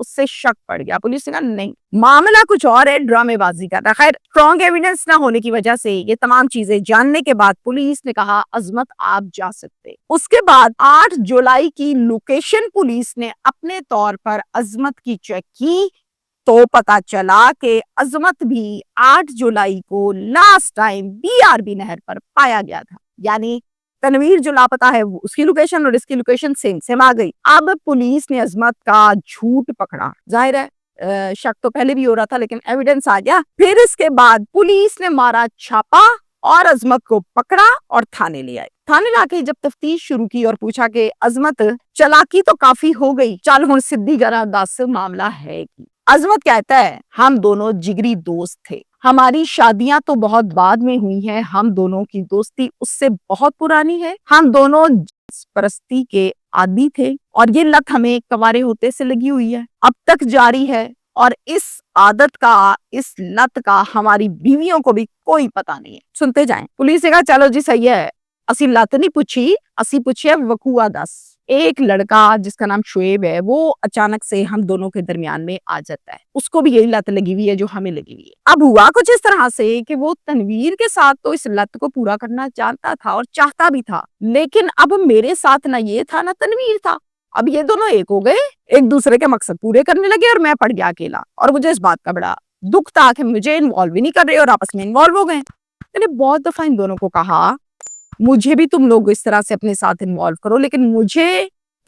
اس سے شک پڑ گیا. پولیس نے کہا نہیں معاملہ کچھ اور ہے, ڈرامے بازی کر رہا. خیر اسٹرانگ ایویڈنس نہ ہونے کی وجہ سے یہ تمام چیزیں جاننے کے بعد پولیس نے کہا عظمت آپ جا سکتے. اس کے بعد 8 جولائی کی لوکیشن پولیس نے اپنے طور پر عظمت کی چیک کی تو پتا چلا کہ عظمت بھی 8 جولائی کو لاسٹ ٹائم BRB نہر پر پایا گیا تھا. یعنی تنویر جو لاپتا ہے اس کی لوکیشن اور اس کی لوکیشن سیم آ گئی. اب پولیس نے عظمت کا جھوٹ پکڑا. ظاہر ہے شک تو پہلے بھی ہو رہا تھا لیکن ایویڈنس آ گیا. پھر اس کے بعد پولیس نے مارا چھاپا اور عظمت کو پکڑا اور تھانے لے آئے. تھانے لا کے جب تفتیش شروع کی اور پوچھا کہ عظمت چالاکی تو کافی ہو گئی, چل ہن سدھی گراں دس معاملہ ہے کی. عظمت کہتا ہے ہم دونوں جگری دوست تھے, ہماری شادیاں تو بہت بعد میں ہوئی ہیں, ہم دونوں کی دوستی اس سے بہت پرانی ہے, ہم دونوں جنس پرستی کے عادی تھے اور یہ لت ہمیں کنوارے ہوتے سے لگی ہوئی ہے, اب تک جاری ہے اور اس عادت کا, اس لت کا ہماری بیویوں کو بھی کوئی پتہ نہیں ہے. سنتے جائیں. پولیس نے کہا چلو جی صحیح ہے, اسی لت نہیں پوچھی, اسی پوچھے وقوع دس. ایک لڑکا جس کا نام شعیب ہے وہ اچانک سے ہم دونوں کے درمیان میں آ جاتا ہے. اس کو بھی یہی لت لگی ہوئی ہے جو ہمیں لگی ہوئی ہے. اب ہوا کچھ اس طرح سے کہ وہ تنویر کے ساتھ تو اس لت کو پورا کرنا جانتا تھا اور چاہتا بھی تھا, لیکن اب میرے ساتھ نہ یہ تھا نہ تنویر تھا. اب یہ دونوں ایک ہو گئے, ایک دوسرے کے مقصد پورے کرنے لگے اور میں پڑ گیا اکیلا. اور مجھے اس بات کا بڑا دکھ تھا کہ مجھے انوالو بھی نہیں کر رہے اور آپس میں انوالو ہو گئے. میں نے بہت دفعہ ان دونوں کو کہا مجھے بھی تم لوگ اس طرح سے اپنے ساتھ انوالو کرو, لیکن مجھے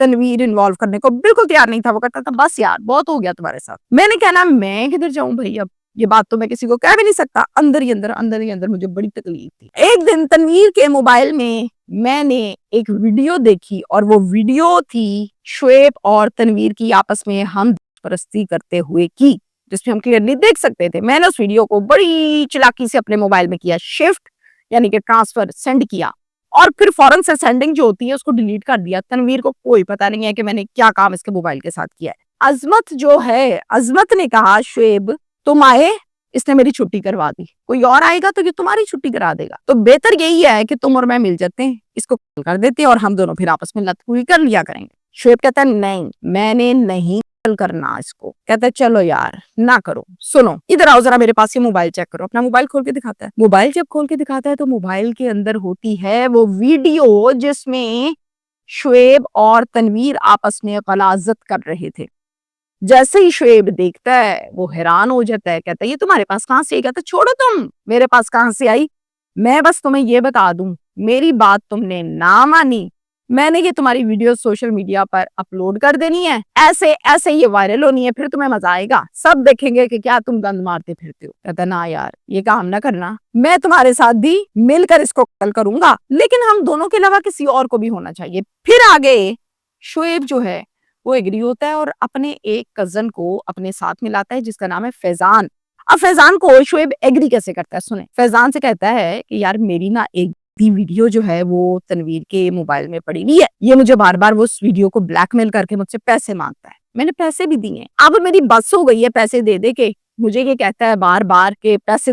تنویر انوالو کرنے کو بالکل تیار نہیں تھا. وہ کہتا تھا بس یار بہت ہو گیا تمہارے ساتھ. میں نے کہنا میں کدھر جاؤں بھائی, اب یہ بات تو میں کسی کو کہہ بھی نہیں سکتا. اندر ہی اندر مجھے بڑی تکلیف تھی. ایک دن تنویر کے موبائل میں نے ایک ویڈیو دیکھی اور وہ ویڈیو تھی شعیب اور تنویر کی آپس میں ہم پرستی کرتے ہوئے کی, جس میں ہم کلیئرلی دیکھ سکتے تھے. میں نے اس ویڈیو کو بڑی چلاکی سے اپنے موبائل میں کیا شفٹ, یعنی کہ ٹرانسفر, سینڈ کیا اور پھر فوراً سے سینڈنگ جو ہوتی ہے اس کو ڈیلیٹ کر دیا. تنویر کو کوئی پتہ نہیں ہے کہ میں نے کیا کام اس کے موبائل کے ساتھ کیا ہے. عظمت جو ہے, عظمت نے کہا شعیب تم آئے, اس نے میری چھٹی کروا دی, کوئی اور آئے گا تو یہ تمہاری چھٹی کرا دے گا, تو بہتر یہی ہے کہ تم اور میں مل جاتے ہیں, اس کو کر دیتے ہیں اور ہم دونوں پھر آپس میں لت پوری کر لیا کریں گے. شعیب کہتا ہے نہیں میں نے نہیں کرنا اس کو. کہتا ہے چلو یار نہ کرو. سنو ادھر آؤ ذرا میرے پاس یہ موبائل چیک کرو. اپنا موبائل کھول کے دکھاتا ہے. موبائل جب کھول کے دکھاتا ہے تو موبائل کے اندر ہوتی ہے وہ ویڈیو جس میں شعیب اور تنویر آپس میں غلاظت کر رہے تھے. جیسے ہی شعیب دیکھتا ہے وہ حیران ہو جاتا ہے, کہتا ہے یہ تمہارے پاس کہاں سے آئی؟ کہتا ہے چھوڑو تم, میرے پاس کہاں سے آئی, میں بس تمہیں یہ بتا دوں میری بات تم نے نہ مانی, میں نے یہ تمہاری ویڈیو سوشل میڈیا پر اپلوڈ کر دینی ہے, ایسے یہ وائرل ہونی ہے, پھر تمہیں مزہ آئے گا, سب دیکھیں گے کہ کیا تم گند مارتے پھرتے ہو. کہتا نہ یار یہ کام نہ کرنا, میں تمہارے ساتھ بھی مل کر اس کو قتل کروں گا, لیکن ہم دونوں کے علاوہ کسی اور کو بھی ہونا چاہیے. پھر آگے شعیب جو ہے وہ ایگری ہوتا ہے اور اپنے ایک کزن کو اپنے ساتھ ملاتا ہے جس کا نام ہے فیضان. اب فیضان کو شعیب ایگری کیسے کرتا ہے سنیں. فیضان سے کہتا ہے کہ یار میری نا ایک ویڈیو جو ہے وہ تنویر کے موبائل میں پڑی ہوئی ہے, یہ مجھے بار بار وہ اس ویڈیو کو بلیک میل کر کے مجھ سے پیسے مانگتا ہے, میں نے پیسے بھی دیے, اب میری بس ہو گئی ہے پیسے دے دے کے, مجھے یہ کہتا ہے بار بار کہ پیسے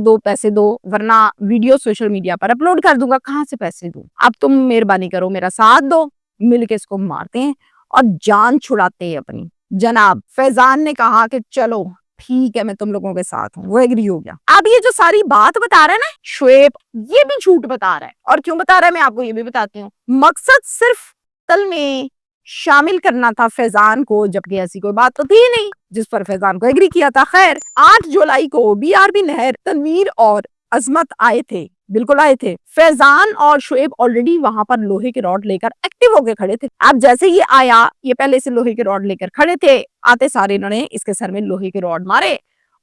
دو ورنہ ویڈیو سوشل میڈیا پر اپلوڈ کر دوں گا. کہاں سے پیسے دوں, اب تم مہربانی کرو میرا ساتھ دو, مل کے اس کو مارتے ہیں اور جان چھڑاتے ہیں اپنی. جناب فیضان نے کہا کہ چلو ٹھیک ہے میں تم لوگوں کے ساتھ ہوں, وہ ایگری ہو گیا. اب یہ جو ساری بات بتا رہا ہے نا شعیب, یہ بھی جھوٹ بتا رہا ہے, اور کیوں بتا رہا ہے میں آپ کو یہ بھی بتاتی ہوں. مقصد صرف قتل میں شامل کرنا تھا فیضان کو, جبکہ ایسی کوئی بات تو تھی نہیں جس پر فیضان کو ایگری کیا تھا. خیر 8 جولائی کو BRB نہر تنویر اور عظمت آئے تھے, بالکل آئے تھے. فیضان اور شعیب آلریڈی وہاں پر لوہے کے راڈ لے کر ایکٹیو ہو کے کھڑے تھے. اب جیسے یہ آیا, یہ پہلے سے لوہے کے راڈ لے کر کھڑے تھے, آتے سارے انہوں نے اس کے سر میں لوہے کے راڈ مارے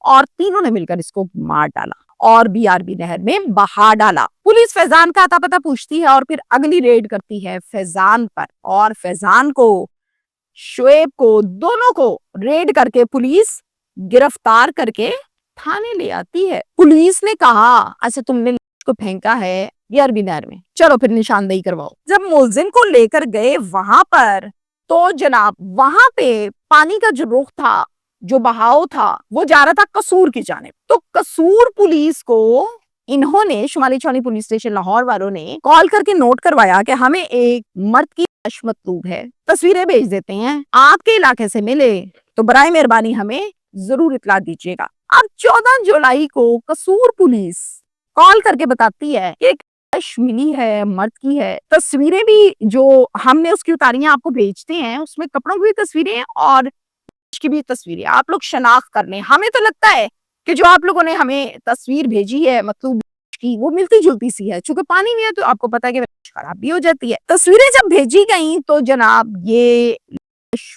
اور تینوں نے مل کر اس کو مار ڈالا اور BRB نہر میں بہا ڈالا. پولیس فیضان کا اتا پتا پوچھتی ہے اور پھر اگلی ریڈ کرتی ہے فیضان پر, اور فیضان کو شعیب کو دونوں کو ریڈ کر کے پولیس گرفتار کر کے تھانے لے آتی ہے. پولیس نے کہا اچھا تم نے اس کو پھینکا ہے BRB نہر میں, چلو پھر نشاندہی کرواؤ. جب ملزم کو لے کر گئے وہاں پر تو جناب وہاں پہ پانی کا جو رخ تھا, جو بہاؤ تھا, وہ جا رہا تھا قصور کی جانب. تو قصور پولیس کو انہوں نے, شمالی چھاؤنی پولیس اسٹیشن لاہور والوں نے کال کر کے نوٹ کروایا کہ ہمیں ایک مرد کی لاش مطلوب ہے, تصویریں بھیج دیتے ہیں, آپ کے علاقے سے ملے تو برائے مہربانی ہمیں ضرور اطلاع دیجیے گا۔ اب 14 جولائی کو قصور پولیس کال کر کے بتاتی ہے کہ ایک لاش ملی ہے، مرد کی ہے۔ تصویریں بھی جو ہم نے اس کی اتاری ہیں آپ کو بھیجتے ہیں، اس میں کپڑوں کی بھی تصویریں ہیں اور کی بھی تصویریں، آپ لوگ شناخت کر لیں۔ ہمیں تو لگتا ہے کہ جو آپ لوگوں نے ہمیں تصویر بھیجی ہے مطلوب کی وہ ملتی جلتی سی ہے، چونکہ پانی نہیں ہے تو آپ کو پتا ہے کہ خراب بھی ہو جاتی ہے۔ تصویریں جب بھیجی گئیں تو جناب یہ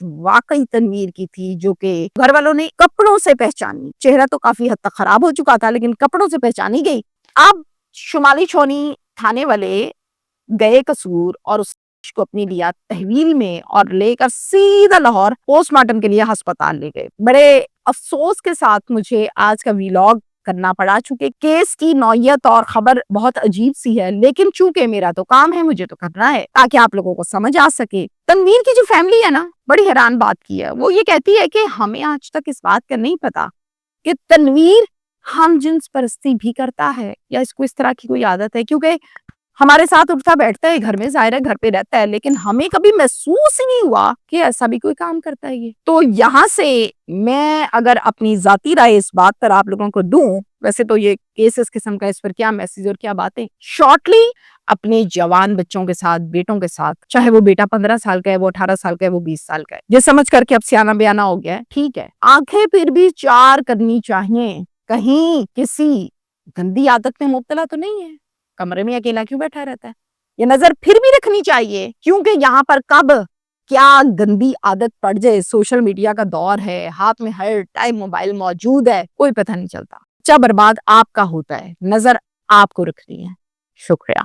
واقعی تنویر کی تھی، جو کہ گھر والوں نے کپڑوں سے پہچانی۔ چہرہ تو کافی حد تک خراب ہو چکا تھا لیکن کپڑوں سے پہچانی گئی۔ اب شمالی چھونی تھانے والے گئے قصور اور اس کو اپنی لیا تحویل میں اور لے کر سیدھا لاہور پوسٹ مارٹم کے لیے ہسپتال لے گئے۔ بڑے افسوس کے ساتھ مجھے آج کا ویلاگ کرنا پڑا، چونکہ کیس کی نوعیت اور خبر بہت عجیب سی ہے، لیکن چونکہ میرا تو کام ہے مجھے تو کرنا ہے تاکہ آپ لوگوں کو سمجھ آ سکے۔ تنویر کی جو فیملی ہے نا، بڑی حیران بات کی ہے، وہ یہ کہتی ہے کہ ہمیں آج تک اس بات کا نہیں پتا کہ تنویر ہم جنس پرستی بھی کرتا ہے یا اس کو اس طرح کی کوئی عادت ہے، کیونکہ ہمارے ساتھ اٹھتا بیٹھتا ہے گھر میں، ظاہر ہے گھر پہ رہتا ہے، لیکن ہمیں کبھی محسوس ہی نہیں ہوا کہ ایسا بھی کوئی کام کرتا ہے یہ۔ تو یہاں سے میں اگر اپنی ذاتی رائے اس بات پر آپ لوگوں کو دوں، ویسے تو یہ کیس اس قسم کا، اس پر کیا میسج اور کیا باتیں، شارٹلی اپنے جوان بچوں کے ساتھ، بیٹوں کے ساتھ، چاہے وہ بیٹا 15 سال کا ہے، وہ 18 سال کا ہے، وہ 20 سال کا ہے، یہ سمجھ کر کے اب سیانا بیانا ہو گیا ہے، ٹھیک ہے، آنکھیں پھر بھی چار کرنی چاہیے، کہیں کسی گندی عادت میں مبتلا تو نہیں ہے، کمرے میں اکیلا کیوں بیٹھا رہتا ہے، یہ نظر پھر بھی رکھنی چاہیے، کیونکہ یہاں پر کب کیا گندی عادت پڑ جائے، سوشل میڈیا کا دور ہے، ہاتھ میں ہر ٹائم موبائل موجود ہے، کوئی پتہ نہیں چلتا۔ اچھا برباد آپ کا ہوتا ہے، نظر آپ کو رکھنی ہے۔ شکریہ۔